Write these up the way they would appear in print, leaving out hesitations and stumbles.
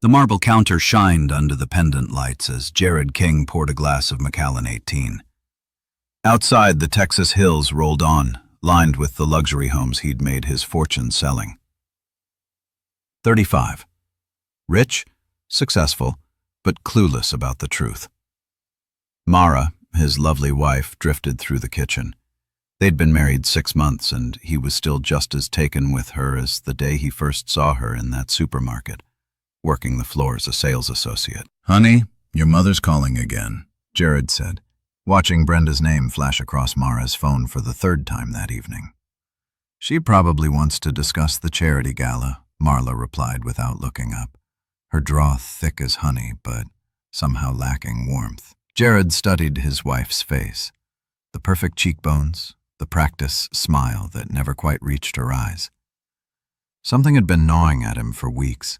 The marble counter shined under the pendant lights as Jared King poured a glass of Macallan 18. Outside, the Texas hills rolled on, lined with the luxury homes he'd made his fortune selling. 35. Rich, successful, but clueless about the truth. Mara, his lovely wife, drifted through the kitchen. They'd been married 6 months, and he was still just as taken with her as the day he first saw her in that supermarket, working the floor as a sales associate. "Honey, your mother's calling again," Jared said, watching Brenda's name flash across Mara's phone for the 3rd time that evening. "She probably wants to discuss the charity gala," Marla replied without looking up, her draw thick as honey, but somehow lacking warmth. Jared studied his wife's face, the perfect cheekbones, the practiced smile that never quite reached her eyes. Something had been gnawing at him for weeks,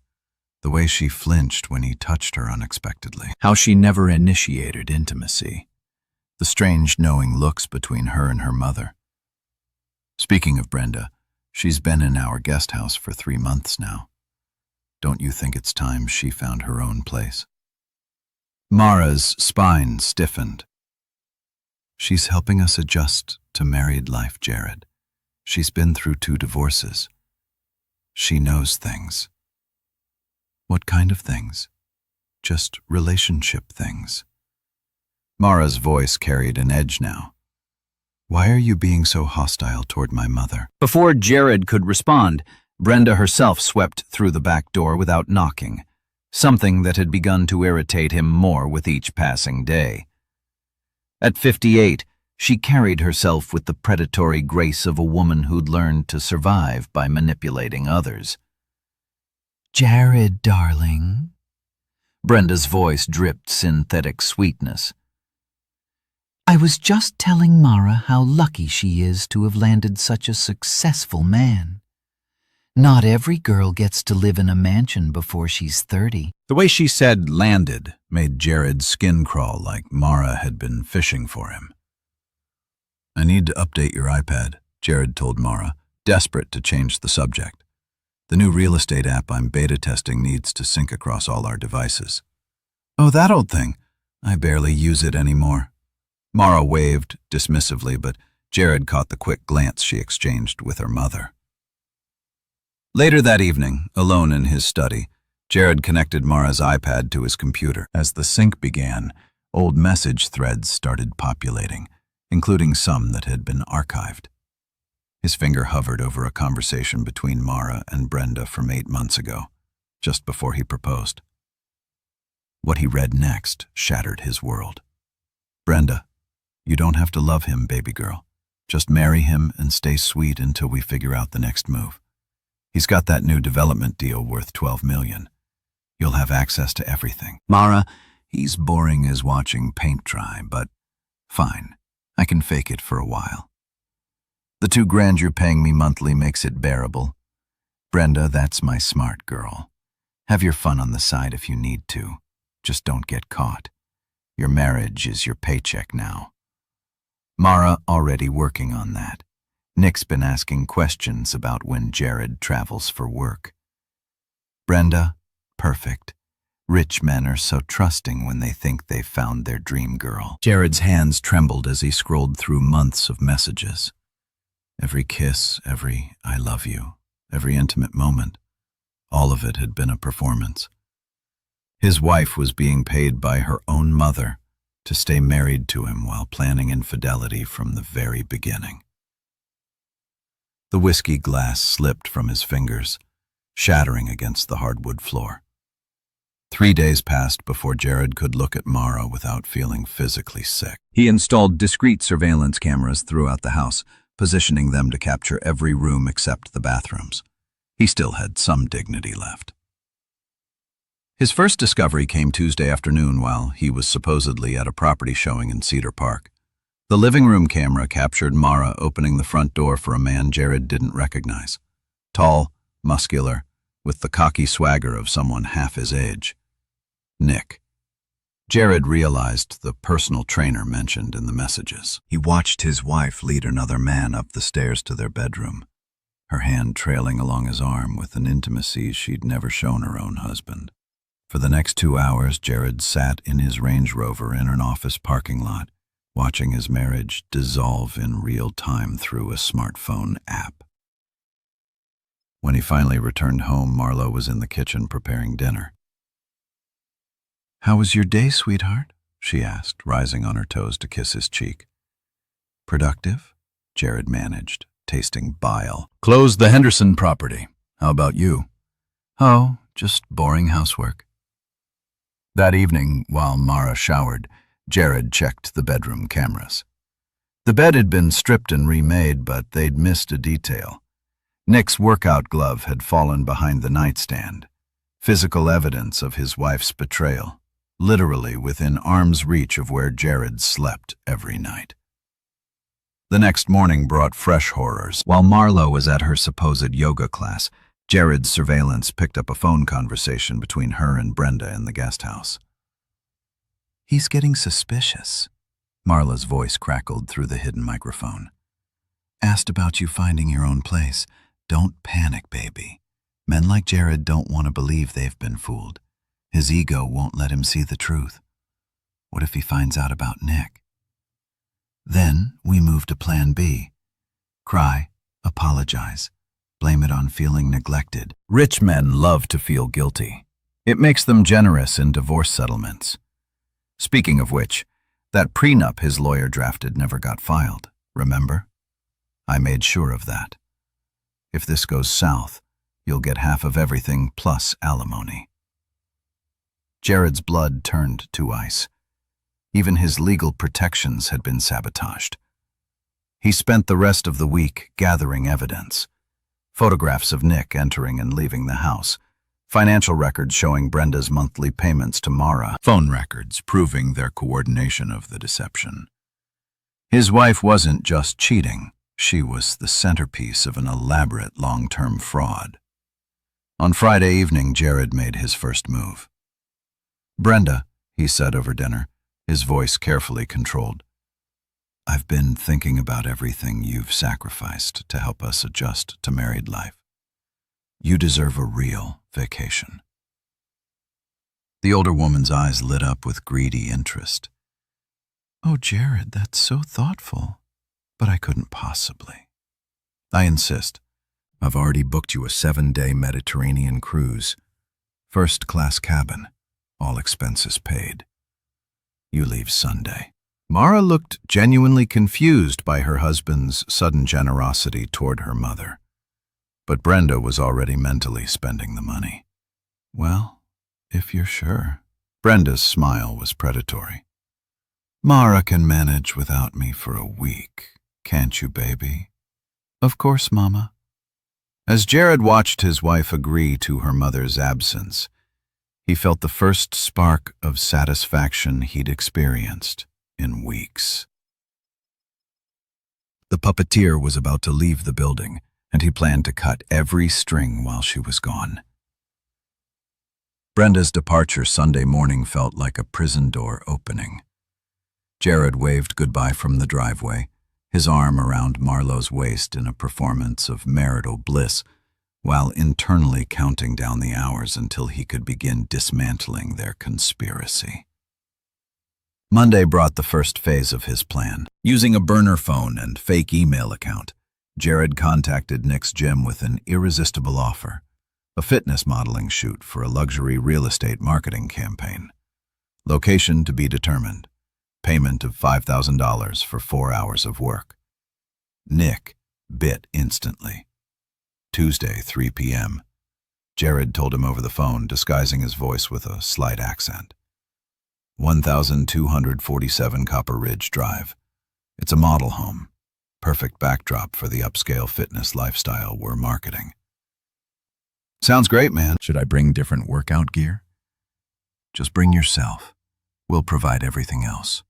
the way she flinched when he touched her unexpectedly. How she never initiated intimacy. The strange knowing looks between her and her mother. Speaking of Brenda, she's been in our guest house for 3 months now. Don't you think it's time she found her own place? Mara's spine stiffened. "She's helping us adjust to married life, Jared. She's been through 2 divorces. She knows things." "What kind of things?" "Just relationship things." Mara's voice carried an edge now. "Why are you being so hostile toward my mother?" Before Jared could respond, Brenda herself swept through the back door without knocking, something that had begun to irritate him more with each passing day. At 58, she carried herself with the predatory grace of a woman who'd learned to survive by manipulating others. "Jared, darling." Brenda's voice dripped synthetic sweetness. "I was just telling Mara how lucky she is to have landed such a successful man. Not every girl gets to live in a mansion before she's 30. The way she said "landed" made Jared's skin crawl like Mara had been fishing for him. "I need to update your iPad," Jared told Mara, desperate to change the subject. "The new real estate app I'm beta testing needs to sync across all our devices." "Oh, that old thing. I barely use it anymore." Mara waved dismissively, but Jared caught the quick glance she exchanged with her mother. Later that evening, alone in his study, Jared connected Mara's iPad to his computer. As the sync began, old message threads started populating, including some that had been archived. His finger hovered over a conversation between Mara and Brenda from 8 months ago, just before he proposed. What he read next shattered his world. "Brenda, you don't have to love him, baby girl. Just marry him and stay sweet until we figure out the next move. He's got that new development deal worth $12 million. You'll have access to everything." "Mara, he's boring as watching paint dry, but fine. I can fake it for a while. The $2,000 you're paying me monthly makes it bearable. Brenda, that's my smart girl. Have your fun on the side if you need to. Just don't get caught. Your marriage is your paycheck now." Mara already working on that. Nick's been asking questions about when Jared travels for work. Brenda, perfect. Rich men are so trusting when they think they've found their dream girl. Jared's hands trembled as he scrolled through months of messages. Every kiss, every "I love you," every intimate moment, all of it had been a performance. His wife was being paid by her own mother to stay married to him while planning infidelity from the very beginning. The whiskey glass slipped from his fingers, shattering against the hardwood floor. 3 days passed before Jared could look at Mara without feeling physically sick. He installed discreet surveillance cameras throughout the house, positioning them to capture every room except the bathrooms. He still had some dignity left. His first discovery came Tuesday afternoon while he was supposedly at a property showing in Cedar Park. The living room camera captured Mara opening the front door for a man Jared didn't recognize. Tall, muscular, with the cocky swagger of someone half his age. Nick. Jared realized the personal trainer mentioned in the messages. He watched his wife lead another man up the stairs to their bedroom, her hand trailing along his arm with an intimacy she'd never shown her own husband. For the next 2 hours, Jared sat in his Range Rover in an office parking lot, watching his marriage dissolve in real time through a smartphone app. When he finally returned home, Marlo was in the kitchen preparing dinner. "How was your day, sweetheart?" she asked, rising on her toes to kiss his cheek. "Productive?" Jared managed, tasting bile. "Closed the Henderson property. How about you?" "Oh, just boring housework." That evening, while Mara showered, Jared checked the bedroom cameras. The bed had been stripped and remade, but they'd missed a detail. Nick's workout glove had fallen behind the nightstand, physical evidence of his wife's betrayal, literally within arm's reach of where Jared slept every night. The next morning brought fresh horrors. While Marlo was at her supposed yoga class, Jared's surveillance picked up a phone conversation between her and Brenda in the guest house. "He's getting suspicious," Marla's voice crackled through the hidden microphone. "Asked about you finding your own place. Don't panic, baby. Men like Jared don't want to believe they've been fooled. His ego won't let him see the truth. What if he finds out about Nick?" Then we move to plan B. Cry, apologize, blame it on feeling neglected. Rich men love to feel guilty. It makes them generous in divorce settlements. Speaking of which, that prenup his lawyer drafted never got filed, remember? I made sure of that. If this goes south, you'll get half of everything plus alimony. Jared's blood turned to ice. Even his legal protections had been sabotaged. He spent the rest of the week gathering evidence. Photographs of Nick entering and leaving the house, financial records showing Brenda's monthly payments to Mara, phone records proving their coordination of the deception. His wife wasn't just cheating, she was the centerpiece of an elaborate long-term fraud. On Friday evening, Jared made his first move. "Brenda," he said over dinner, his voice carefully controlled, "I've been thinking about everything you've sacrificed to help us adjust to married life. You deserve a real vacation." The older woman's eyes lit up with greedy interest. "Oh, Jared, that's so thoughtful, but I couldn't possibly." "I insist. I've already booked you a 7-day Mediterranean cruise. First-class cabin, all expenses paid. You leave Sunday." Mara looked genuinely confused by her husband's sudden generosity toward her mother. But Brenda was already mentally spending the money. "Well, if you're sure." Brenda's smile was predatory. "Mara can manage without me for a week, can't you, baby?" "Of course, Mama." As Jared watched his wife agree to her mother's absence, he felt the first spark of satisfaction he'd experienced in weeks. The puppeteer was about to leave the building, and he planned to cut every string while she was gone. Brenda's departure Sunday morning felt like a prison door opening. Jared waved goodbye from the driveway, his arm around Marlo's waist in a performance of marital bliss, while internally counting down the hours until he could begin dismantling their conspiracy. Monday brought the first phase of his plan. Using a burner phone and fake email account, Jared contacted Nick's gym with an irresistible offer, a fitness modeling shoot for a luxury real estate marketing campaign. Location to be determined. Payment of $5,000 for 4 hours of work. Nick bit instantly. Tuesday, 3 p.m. Jared told him over the phone, disguising his voice with a slight accent. 1247 Copper Ridge Drive. It's a model home. Perfect backdrop for the upscale fitness lifestyle we're marketing. Sounds great, man. Should I bring different workout gear? Just bring yourself. We'll provide everything else.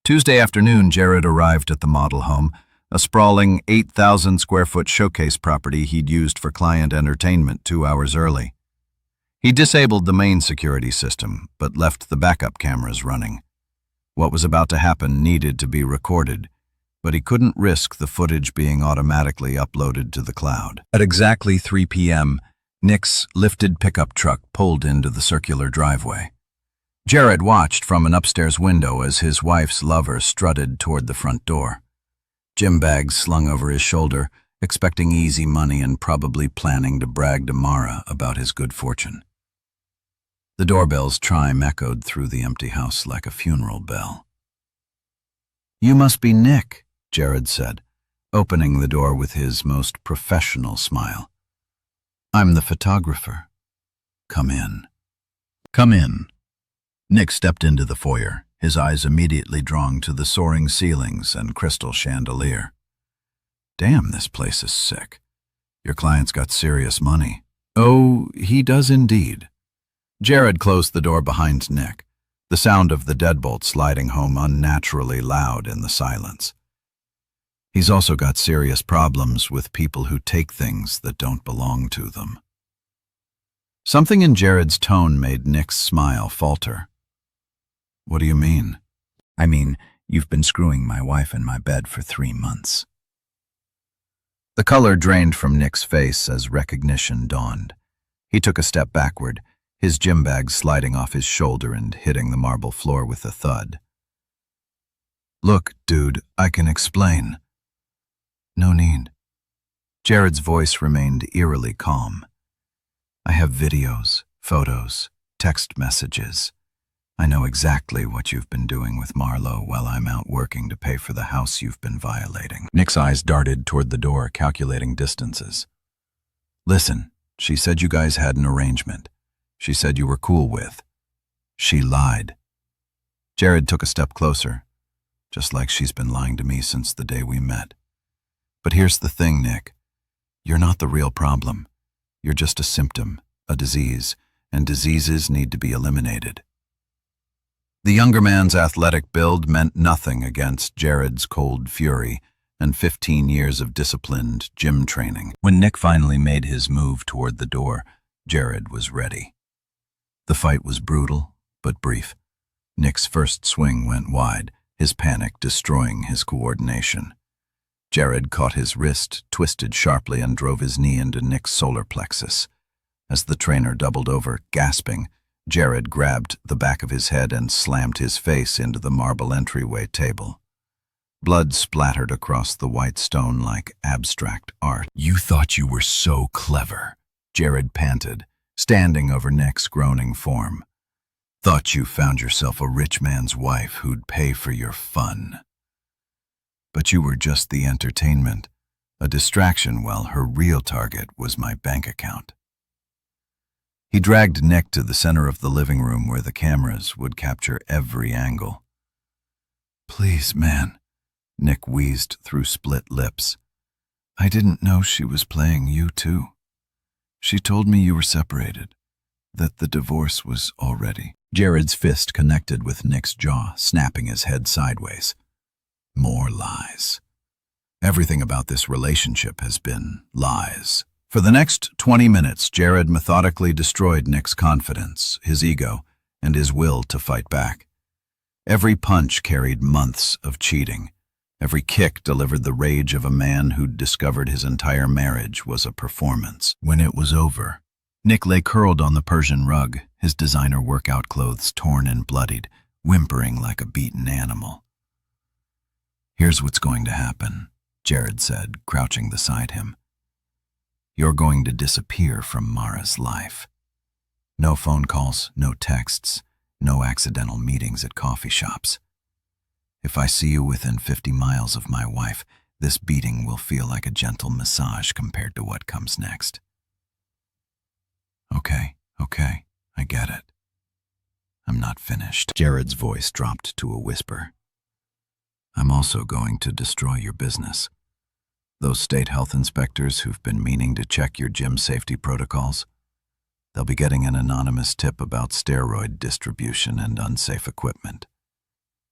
Tuesday afternoon, Jared arrived at the model home, a sprawling 8,000-square-foot showcase property he'd used for client entertainment 2 hours early. He disabled the main security system, but left the backup cameras running. What was about to happen needed to be recorded, but he couldn't risk the footage being automatically uploaded to the cloud. At exactly 3 p.m., Nick's lifted pickup truck pulled into the circular driveway. Jared watched from an upstairs window as his wife's lover strutted toward the front door. Gym bags slung over his shoulder, expecting easy money and probably planning to brag to Mara about his good fortune. The doorbell's chime echoed through the empty house like a funeral bell. "You must be Nick," Jared said, opening the door with his most professional smile. "I'm the photographer. Come in." "Come in." Nick stepped into the foyer, his eyes immediately drawn to the soaring ceilings and crystal chandelier. "Damn, this place is sick. Your client's got serious money." "Oh, he does indeed." Jared closed the door behind Nick, the sound of the deadbolt sliding home unnaturally loud in the silence. "He's also got serious problems with people who take things that don't belong to them." Something in Jared's tone made Nick's smile falter. "What do you mean?" "I mean, you've been screwing my wife in my bed for 3 months. The color drained from Nick's face as recognition dawned. He took a step backward, his gym bag sliding off his shoulder and hitting the marble floor with a thud. "Look, dude, I can explain." "No need." Jared's voice remained eerily calm. "I have videos, photos, text messages. I know exactly what you've been doing with Marlo while I'm out working to pay for the house you've been violating." Nick's eyes darted toward the door, calculating distances. "Listen, she said you guys had an arrangement. She said you were cool with. She lied." Jared took a step closer, just like she's been lying to me since the day we met. "But here's the thing, Nick. You're not the real problem. You're just a symptom, a disease, and diseases need to be eliminated." The younger man's athletic build meant nothing against Jared's cold fury and 15 years of disciplined gym training. When Nick finally made his move toward the door, Jared was ready. The fight was brutal, but brief. Nick's first swing went wide, his panic destroying his coordination. Jared caught his wrist, twisted sharply, and drove his knee into Nick's solar plexus. As the trainer doubled over, gasping, Jared grabbed the back of his head and slammed his face into the marble entryway table. Blood splattered across the white stone like abstract art. "You thought you were so clever," Jared panted, standing over Nick's groaning form. "Thought you found yourself a rich man's wife who'd pay for your fun. But you were just the entertainment, a distraction while her real target was my bank account." He dragged Nick to the center of the living room where the cameras would capture every angle. "Please, man," Nick wheezed through split lips. "I didn't know she was playing you too. She told me you were separated, that the divorce was already." Jared's fist connected with Nick's jaw, snapping his head sideways. More lies. Everything about this relationship has been lies. For the next 20 minutes, Jared methodically destroyed Nick's confidence, his ego, and his will to fight back. Every punch carried months of cheating. Every kick delivered the rage of a man who'd discovered his entire marriage was a performance. When it was over, Nick lay curled on the Persian rug, his designer workout clothes torn and bloodied, whimpering like a beaten animal. "Here's what's going to happen," Jared said, crouching beside him. "You're going to disappear from Mara's life. No phone calls, no texts, no accidental meetings at coffee shops. If I see you within 50 miles of my wife, this beating will feel like a gentle massage compared to what comes next." Okay, I get it. I'm not finished." Jared's voice dropped to a whisper. "I'm also going to destroy your business. Those state health inspectors who've been meaning to check your gym safety protocols, they'll be getting an anonymous tip about steroid distribution and unsafe equipment.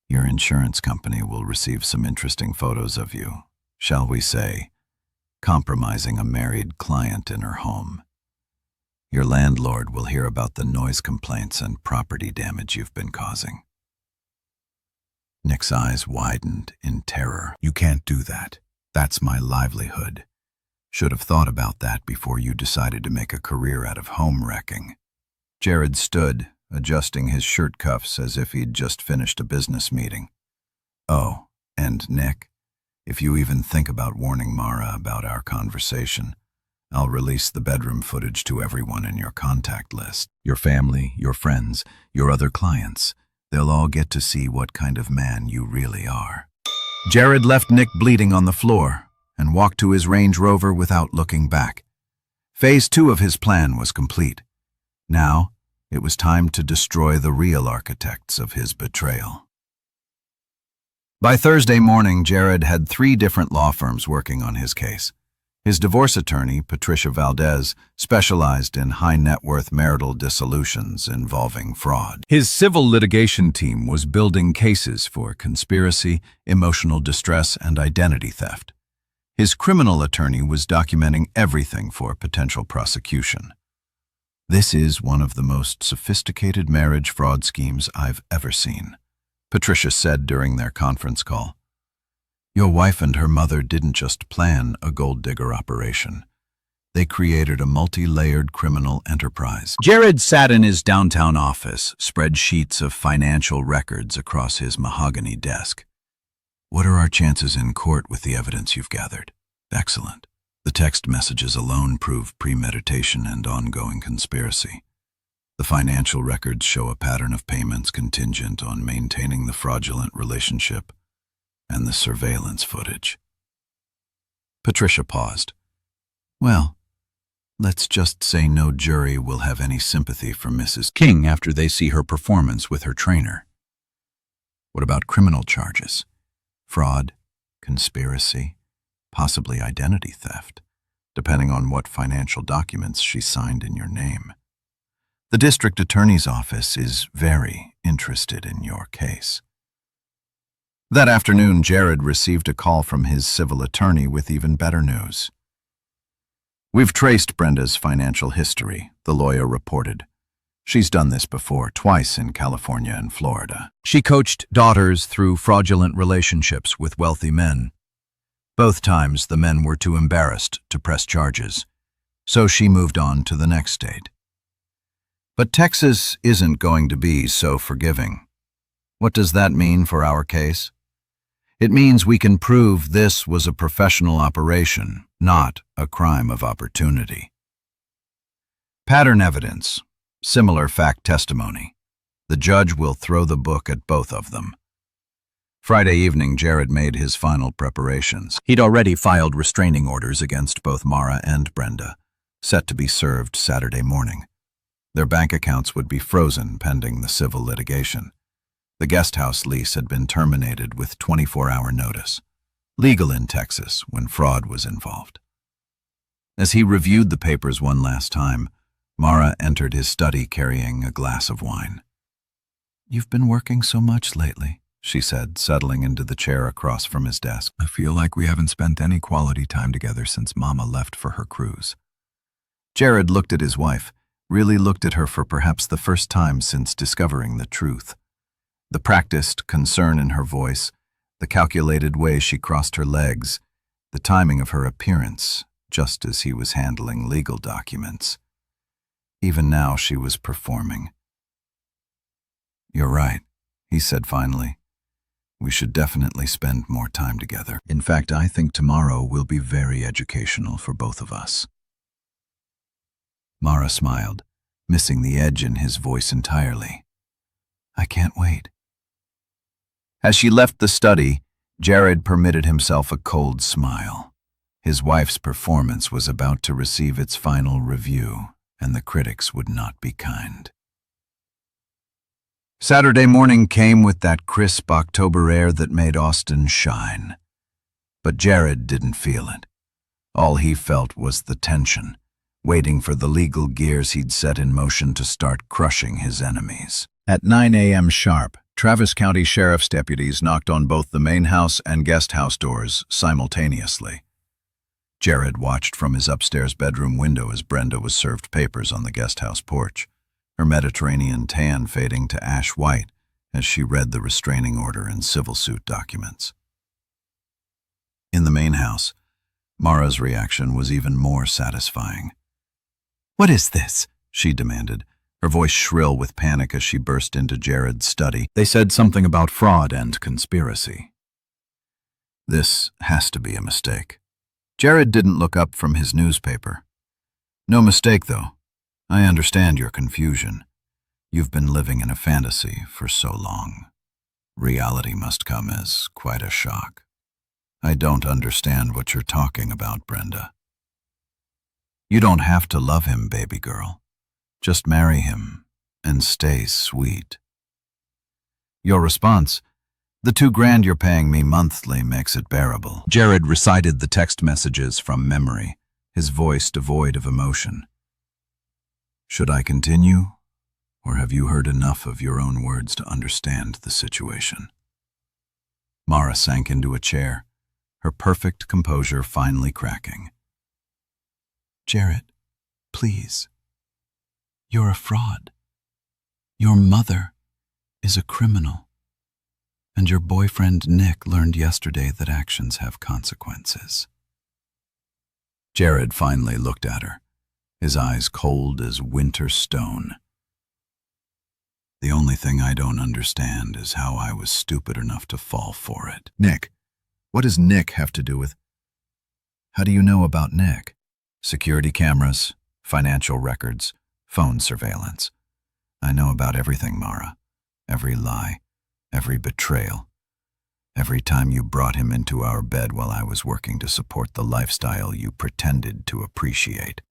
Your insurance company will receive some interesting photos of you, shall we say, compromising a married client in her home. Your landlord will hear about the noise complaints and property damage you've been causing." Nick's eyes widened in terror. "You can't do that. That's my livelihood. Should have thought about that before you decided to make a career out of home wrecking. Jared stood, adjusting his shirt cuffs as if he'd just finished a business meeting. Oh, and Nick, if you even think about warning Mara about our conversation, I'll release the bedroom footage to everyone in your contact list. Your family, your friends, your other clients. They'll all get to see what kind of man you really are. Jared left Nick bleeding on the floor and walked to his Range Rover without looking back. Phase 2 of his plan was complete. Now, it was time to destroy the real architects of his betrayal. By Thursday morning, Jared had 3 different law firms working on his case. His divorce attorney, Patricia Valdez, specialized in high-net-worth marital dissolutions involving fraud. His civil litigation team was building cases for conspiracy, emotional distress, and identity theft. His criminal attorney was documenting everything for potential prosecution. This is one of the most sophisticated marriage fraud schemes I've ever seen, Patricia said during their conference call. Your wife and her mother didn't just plan a gold digger operation. They created a multi-layered criminal enterprise. Jared sat in his downtown office, spread sheets of financial records across his mahogany desk. What are our chances in court with the evidence you've gathered? Excellent. The text messages alone prove premeditation and ongoing conspiracy. The financial records show a pattern of payments contingent on maintaining the fraudulent relationship, and the surveillance footage. Patricia paused. Well, let's just say no jury will have any sympathy for Mrs. King after they see her performance with her trainer. What about criminal charges? Fraud, conspiracy, possibly identity theft, depending on what financial documents she signed in your name. The district attorney's office is very interested in your case. That afternoon, Jared received a call from his civil attorney with even better news. We've traced Brenda's financial history, the lawyer reported. She's done this before, twice in California and Florida. She coached daughters through fraudulent relationships with wealthy men. Both times, the men were too embarrassed to press charges, so she moved on to the next state. But Texas isn't going to be so forgiving. What does that mean for our case? It means we can prove this was a professional operation, not a crime of opportunity. Pattern evidence, similar fact testimony. The judge will throw the book at both of them. Friday evening, Jared made his final preparations. He'd already filed restraining orders against both Mara and Brenda, set to be served Saturday morning. Their bank accounts would be frozen pending the civil litigation. The guest house lease had been terminated with 24-hour notice, legal in Texas when fraud was involved. As he reviewed the papers one last time, Mara entered his study carrying a glass of wine. "You've been working so much lately," she said, settling into the chair across from his desk. "I feel like we haven't spent any quality time together since Mama left for her cruise." Jared looked at his wife, really looked at her for perhaps the first time since discovering the truth. The practiced concern in her voice, the calculated way she crossed her legs, the timing of her appearance, just as he was handling legal documents. Even now she was performing. "You're right," he said finally. "We should definitely spend more time together. In fact, I think tomorrow will be very educational for both of us." Mara smiled, missing the edge in his voice entirely. "I can't wait." As she left the study, Jared permitted himself a cold smile. His wife's performance was about to receive its final review, and the critics would not be kind. Saturday morning came with that crisp October air that made Austin shine. But Jared didn't feel it. All he felt was the tension, waiting for the legal gears he'd set in motion to start crushing his enemies. At 9 a.m. sharp, Travis County Sheriff's deputies knocked on both the main house and guest house doors simultaneously. Jared watched from his upstairs bedroom window as Brenda was served papers on the guest house porch, her Mediterranean tan fading to ash white as she read the restraining order and civil suit documents. In the main house, Mara's reaction was even more satisfying. "What is this?" she demanded, her voice shrill with panic as she burst into Jared's study. "They said something about fraud and conspiracy." "This has to be a mistake." Jared didn't look up from his newspaper. "No mistake, though. I understand your confusion. You've been living in a fantasy for so long. Reality must come as quite a shock. I don't understand what you're talking about, Brenda. You don't have to love him, baby girl. Just marry him and stay sweet." Your response, "The $2,000 you're paying me monthly makes it bearable." Jared recited the text messages from memory, his voice devoid of emotion. "Should I continue, or have you heard enough of your own words to understand the situation?" Mara sank into a chair, her perfect composure finally cracking. "Jared, please. You're a fraud. Your mother is a criminal. And your boyfriend Nick learned yesterday that actions have consequences." Jared finally looked at her, his eyes cold as winter stone. "The only thing I don't understand is how I was stupid enough to fall for it." "Nick? What does Nick have to do with—" "How do you know about Nick?" "Security cameras, financial records, phone surveillance. I know about everything, Mara. Every lie, every betrayal. Every time you brought him into our bed while I was working to support the lifestyle you pretended to appreciate."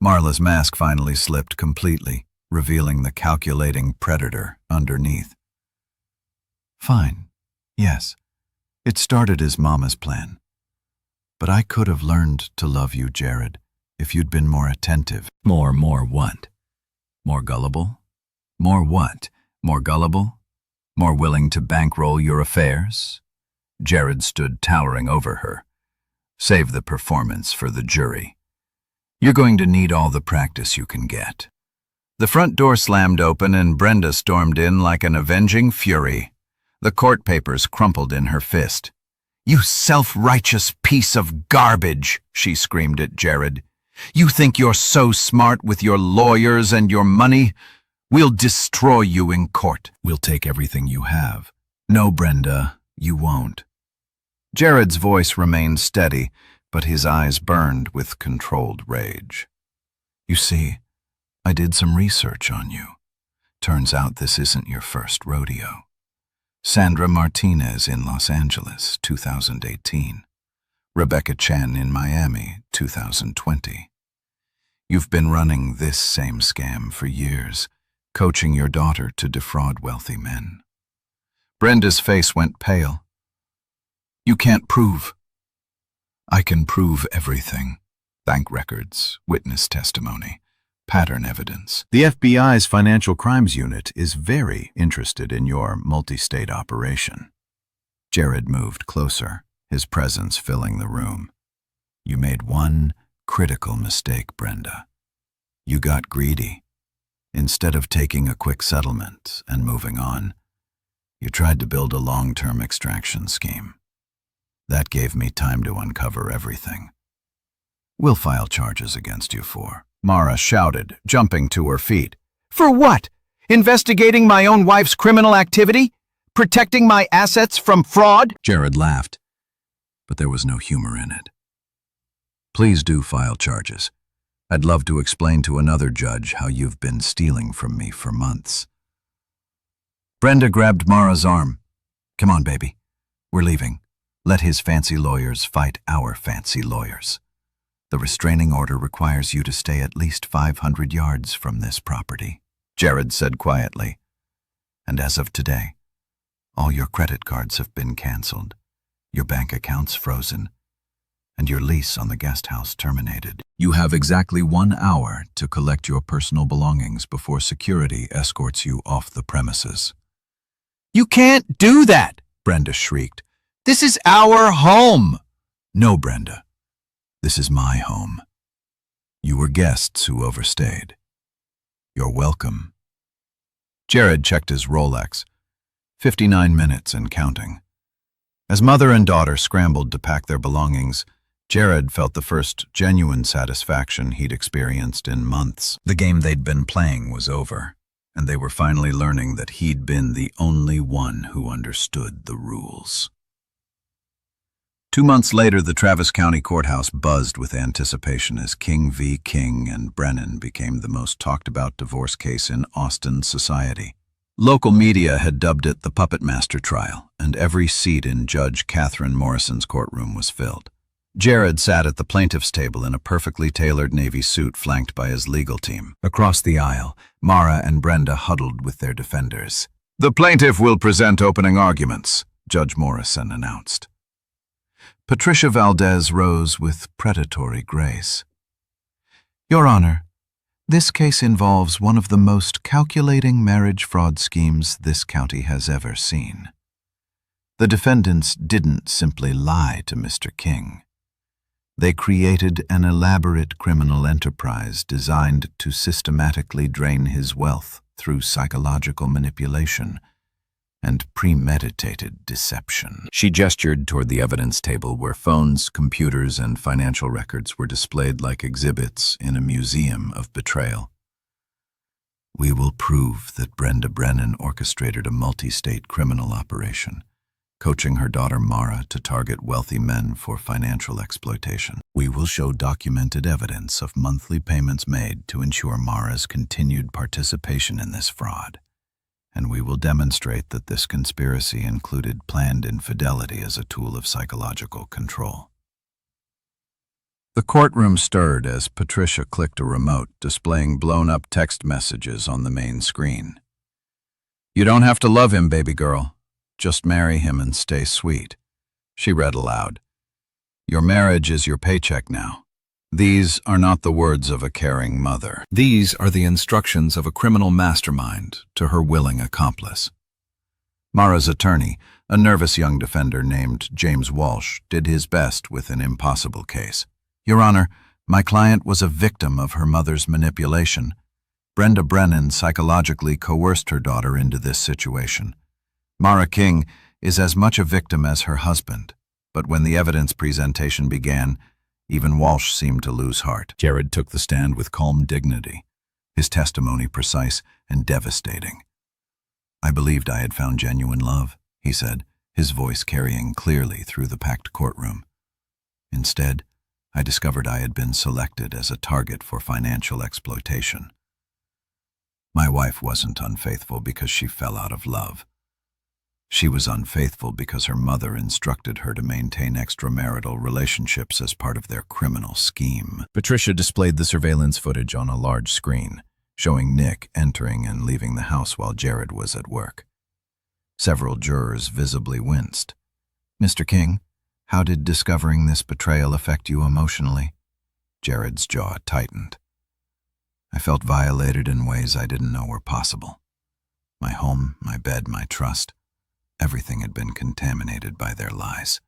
Marla's mask finally slipped completely, revealing the calculating predator underneath. "Fine, yes. It started as Mama's plan. But I could have learned to love you, Jared, if you'd been more attentive." More what? More gullible? More what? More gullible? More willing to bankroll your affairs? Jared stood towering over her. "Save the performance for the jury. You're going to need all the practice you can get." The front door slammed open and Brenda stormed in like an avenging fury. The court papers crumpled in her fist. "You self-righteous piece of garbage," she screamed at Jared. "You think you're so smart with your lawyers and your money? We'll destroy you in court." "We'll take everything you have." "No, Brenda, you won't." Jared's voice remained steady, but his eyes burned with controlled rage. "You see, I did some research on you. Turns out this isn't your first rodeo. Sandra Martinez in Los Angeles, 2018. Rebecca Chen in Miami, 2020. You've been running this same scam for years, coaching your daughter to defraud wealthy men." Brenda's face went pale. "You can't prove." "I can prove everything. Bank records, witness testimony, pattern evidence. The FBI's Financial Crimes Unit is very interested in your multi-state operation." Jared moved closer, his presence filling the room. "You made one critical mistake, Brenda. You got greedy. Instead of taking a quick settlement and moving on, you tried to build a long-term extraction scheme. That gave me time to uncover everything. We'll file charges against you for—" Mara shouted, jumping to her feet. "For what? Investigating my own wife's criminal activity? Protecting my assets from fraud?" Jared laughed, but there was no humor in it. "Please do file charges. I'd love to explain to another judge how you've been stealing from me for months." Brenda grabbed Mara's arm. "Come on, baby. We're leaving. Let his fancy lawyers fight our fancy lawyers. The restraining order requires you to stay at least 500 yards from this property," Jared said quietly. "And as of today, all your credit cards have been canceled, your bank accounts frozen, and your lease on the guest house terminated. You have exactly 1 hour to collect your personal belongings before security escorts you off the premises." "You can't do that," Brenda shrieked. "This is our home." "No, Brenda. This is my home. You were guests who overstayed. You're welcome." Jared checked his Rolex. 59 minutes and counting. As mother and daughter scrambled to pack their belongings, Jared felt the first genuine satisfaction he'd experienced in months. The game they'd been playing was over, and they were finally learning that he'd been the only one who understood the rules. 2 months later, the Travis County Courthouse buzzed with anticipation as King v. King and Brennan became the most talked-about divorce case in Austin society. Local media had dubbed it the Puppet Master trial, and every seat in Judge Catherine Morrison's courtroom was filled. Jared sat at the plaintiff's table in a perfectly tailored navy suit flanked by his legal team. Across the aisle, Mara and Brenda huddled with their defenders. "The plaintiff will present opening arguments," Judge Morrison announced. Patricia Valdez rose with predatory grace. "Your Honor, this case involves one of the most calculating marriage fraud schemes this county has ever seen. The defendants didn't simply lie to Mr. King. They created an elaborate criminal enterprise designed to systematically drain his wealth through psychological manipulation and premeditated deception." She gestured toward the evidence table where phones, computers, and financial records were displayed like exhibits in a museum of betrayal. "We will prove that Brenda Brennan orchestrated a multi-state criminal operation, coaching her daughter Mara to target wealthy men for financial exploitation. We will show documented evidence of monthly payments made to ensure Mara's continued participation in this fraud. And we will demonstrate that this conspiracy included planned infidelity as a tool of psychological control." The courtroom stirred as Patricia clicked a remote, displaying blown-up text messages on the main screen. "You don't have to love him, baby girl. Just marry him and stay sweet," she read aloud. "Your marriage is your paycheck now. These are not the words of a caring mother. These are the instructions of a criminal mastermind to her willing accomplice." Mara's attorney, a nervous young defender named James Walsh, did his best with an impossible case. "Your Honor, my client was a victim of her mother's manipulation. Brenda Brennan psychologically coerced her daughter into this situation. Mara King is as much a victim as her husband, but when the evidence presentation began, even Walsh seemed to lose heart." Jared took the stand with calm dignity, his testimony precise and devastating. "I believed I had found genuine love," he said, his voice carrying clearly through the packed courtroom. "Instead, I discovered I had been selected as a target for financial exploitation. My wife wasn't unfaithful because she fell out of love. She was unfaithful because her mother instructed her to maintain extramarital relationships as part of their criminal scheme." Patricia displayed the surveillance footage on a large screen, showing Nick entering and leaving the house while Jared was at work. Several jurors visibly winced. "Mr. King, how did discovering this betrayal affect you emotionally?" Jared's jaw tightened. "I felt violated in ways I didn't know were possible. My home, my bed, my trust. Everything had been contaminated by their lies.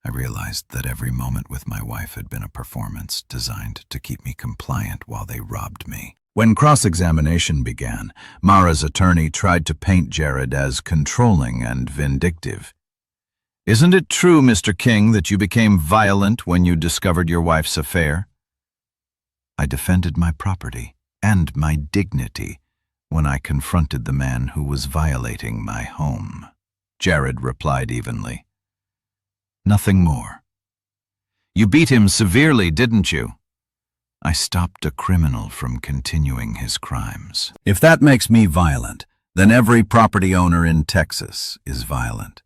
I realized that every moment with my wife had been a performance designed to keep me compliant while they robbed me." When cross-examination began, Mara's attorney tried to paint Jared as controlling and vindictive. "Isn't it true, Mr. King, that you became violent when you discovered your wife's affair?" "I defended my property and my dignity when I confronted the man who was violating my home," Jared replied evenly. "Nothing more." "You beat him severely, didn't you?" "I stopped a criminal from continuing his crimes." "If that makes me violent, then every property owner in Texas is violent."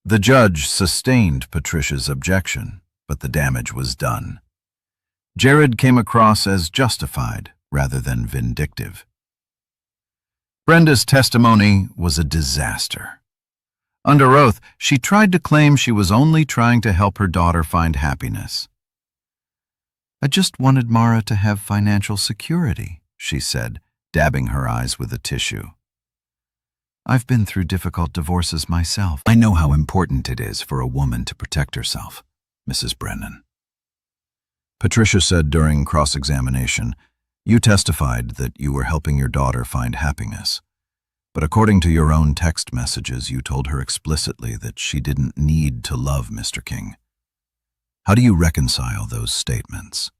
The judge sustained Patricia's objection, but the damage was done. Jared came across as justified rather than vindictive. Brenda's testimony was a disaster. Under oath, she tried to claim she was only trying to help her daughter find happiness. "I just wanted Mara to have financial security," she said, dabbing her eyes with a tissue. "I've been through difficult divorces myself. I know how important it is for a woman to protect herself, Mrs. Brennan." Patricia said during cross-examination, "You testified that you were helping your daughter find happiness. But according to your own text messages, you told her explicitly that she didn't need to love Mr. King. How do you reconcile those statements?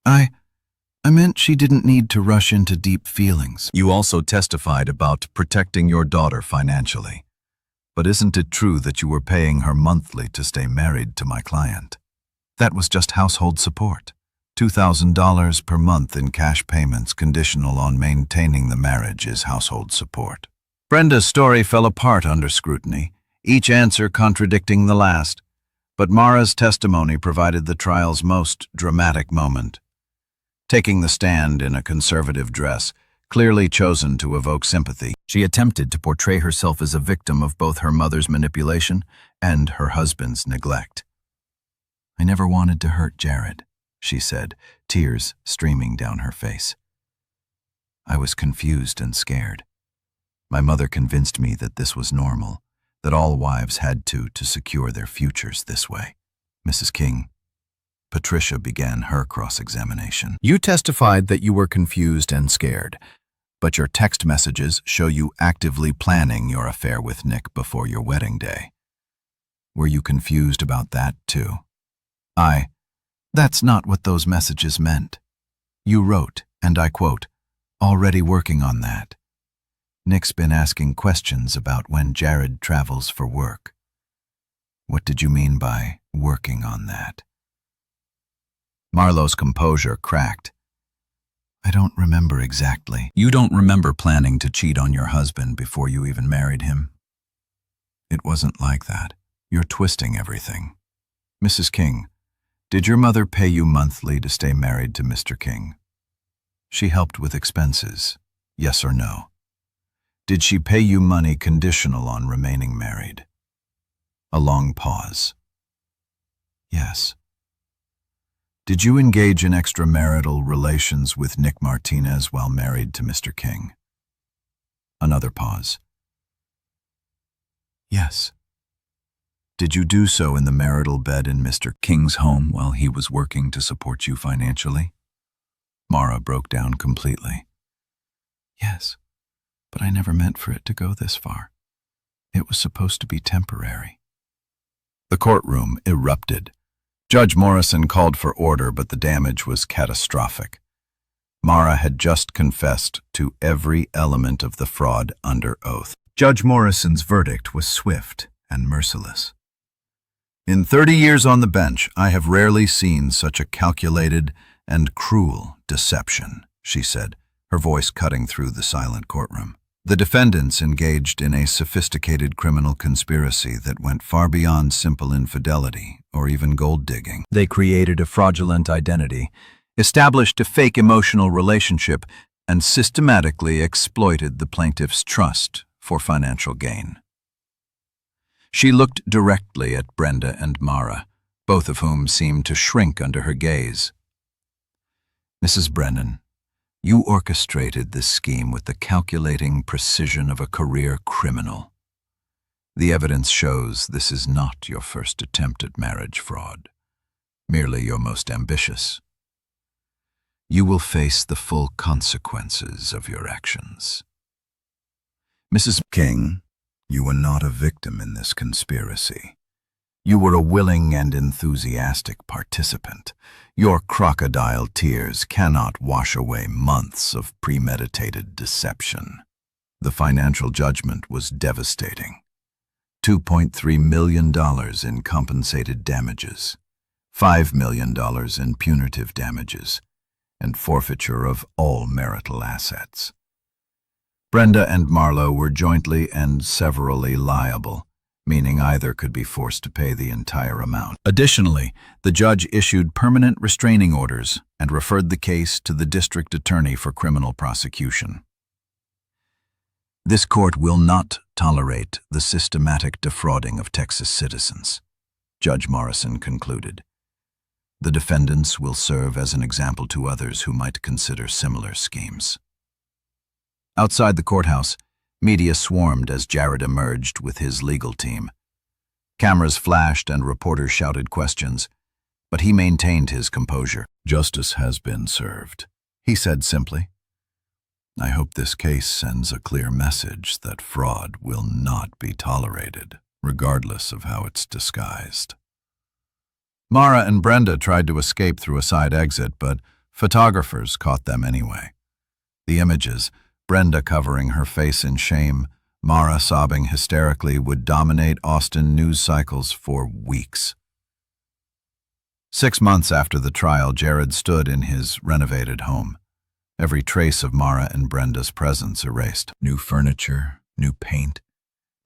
I meant she didn't need to rush into deep feelings. You also testified about protecting your daughter financially. But isn't it true that you were paying her monthly to stay married to my client? That was just household support. $2,000 per month in cash payments conditional on maintaining the marriage is household support. Brenda's story fell apart under scrutiny, each answer contradicting the last. But Mara's testimony provided the trial's most dramatic moment. Taking the stand in a conservative dress, clearly chosen to evoke sympathy, she attempted to portray herself as a victim of both her mother's manipulation and her husband's neglect. "I never wanted to hurt Jared," she said, tears streaming down her face. "I was confused and scared. My mother convinced me that this was normal, that all wives had to secure their futures this way." Mrs. King. Patricia began her cross-examination. "You testified that you were confused and scared, but your text messages show you actively planning your affair with Nick before your wedding day. Were you confused about that too?" That's not what those messages meant. You wrote, and I quote, "Already working on that. Nick's been asking questions about when Jared travels for work." What did you mean by working on that? Marlowe's composure cracked. "I don't remember exactly." "You don't remember planning to cheat on your husband before you even married him?" "It wasn't like that. You're twisting everything." Mrs. King, did your mother pay you monthly to stay married to Mr. King? She helped with expenses, yes or no? Did she pay you money conditional on remaining married? A long pause. Yes. Did you engage in extramarital relations with Nick Martinez while married to Mr. King? Another pause. Yes. Did you do so in the marital bed in Mr. King's home while he was working to support you financially? Mara broke down completely. Yes, but I never meant for it to go this far. It was supposed to be temporary. The courtroom erupted. Judge Morrison called for order, but the damage was catastrophic. Mara had just confessed to every element of the fraud under oath. Judge Morrison's verdict was swift and merciless. "In 30 years on the bench, I have rarely seen such a calculated and cruel deception," she said, her voice cutting through the silent courtroom. The defendants engaged in a sophisticated criminal conspiracy that went far beyond simple infidelity or even gold digging. They created a fraudulent identity, established a fake emotional relationship, and systematically exploited the plaintiff's trust for financial gain. She looked directly at Brenda and Mara, both of whom seemed to shrink under her gaze. "Mrs. Brennan, you orchestrated this scheme with the calculating precision of a career criminal. The evidence shows this is not your first attempt at marriage fraud, merely your most ambitious. You will face the full consequences of your actions." Mrs. King, you were not a victim in this conspiracy. You were a willing and enthusiastic participant. Your crocodile tears cannot wash away months of premeditated deception. The financial judgment was devastating. $2.3 million in compensated damages, $5 million in punitive damages, and forfeiture of all marital assets. Brenda and Marlowe were jointly and severally liable, meaning either could be forced to pay the entire amount. Additionally, the judge issued permanent restraining orders and referred the case to the district attorney for criminal prosecution. This court will not tolerate the systematic defrauding of Texas citizens, Judge Morrison concluded. The defendants will serve as an example to others who might consider similar schemes. Outside the courthouse, media swarmed as Jared emerged with his legal team. Cameras flashed and reporters shouted questions, but he maintained his composure. "Justice has been served," he said simply. "I hope this case sends a clear message that fraud will not be tolerated, regardless of how it's disguised." Mara and Brenda tried to escape through a side exit, but photographers caught them anyway. The images, Brenda covering her face in shame, Mara sobbing hysterically, would dominate Austin news cycles for weeks. 6 months after the trial, Jared stood in his renovated home. Every trace of Mara and Brenda's presence erased. New furniture, new paint,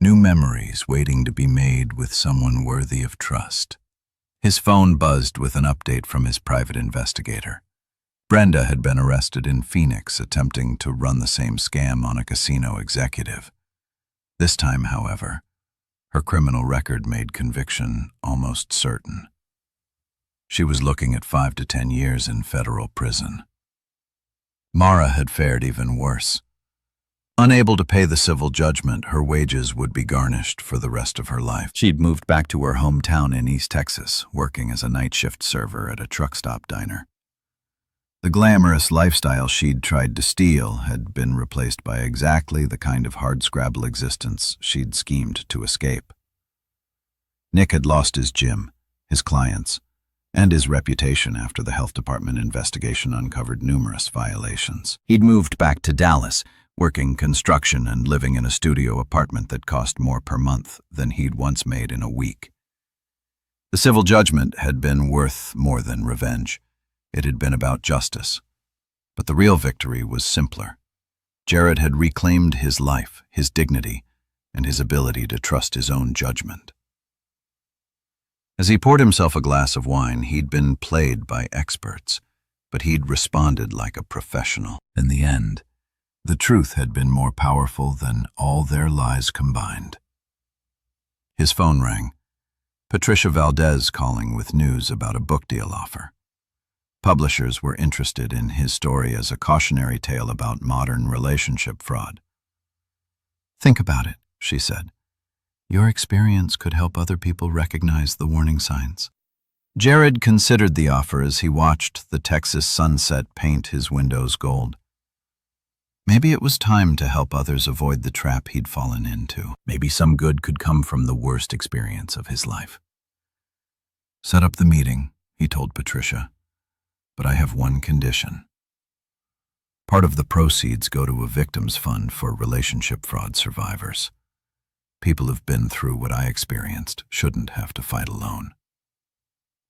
new memories waiting to be made with someone worthy of trust. His phone buzzed with an update from his private investigator. Brenda had been arrested in Phoenix attempting to run the same scam on a casino executive. This time, however, her criminal record made conviction almost certain. She was looking at 5 to 10 years in federal prison. Mara had fared even worse. Unable to pay the civil judgment, her wages would be garnished for the rest of her life. She'd moved back to her hometown in East Texas, working as a night shift server at a truck stop diner. The glamorous lifestyle she'd tried to steal had been replaced by exactly the kind of hardscrabble existence she'd schemed to escape. Nick had lost his gym, his clients, and his reputation after the health department investigation uncovered numerous violations. He'd moved back to Dallas, working construction and living in a studio apartment that cost more per month than he'd once made in a week. The civil judgment had been worth more than revenge. It had been about justice. But the real victory was simpler. Jared had reclaimed his life, his dignity, and his ability to trust his own judgment. As he poured himself a glass of wine, he'd been played by experts, but he'd responded like a professional. In the end, the truth had been more powerful than all their lies combined. His phone rang. Patricia Valdez calling with news about a book deal offer. Publishers were interested in his story as a cautionary tale about modern relationship fraud. "Think about it," she said. "Your experience could help other people recognize the warning signs." Jared considered the offer as he watched the Texas sunset paint his windows gold. Maybe it was time to help others avoid the trap he'd fallen into. Maybe some good could come from the worst experience of his life. "Set up the meeting," he told Patricia, "but I have one condition. Part of the proceeds go to a victims fund for relationship fraud survivors. People who've been through what I experienced shouldn't have to fight alone."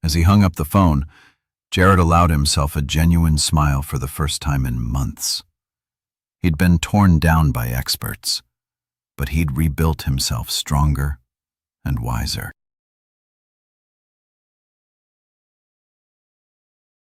As he hung up the phone, Jared allowed himself a genuine smile for the first time in months. He'd been torn down by experts, but he'd rebuilt himself stronger and wiser.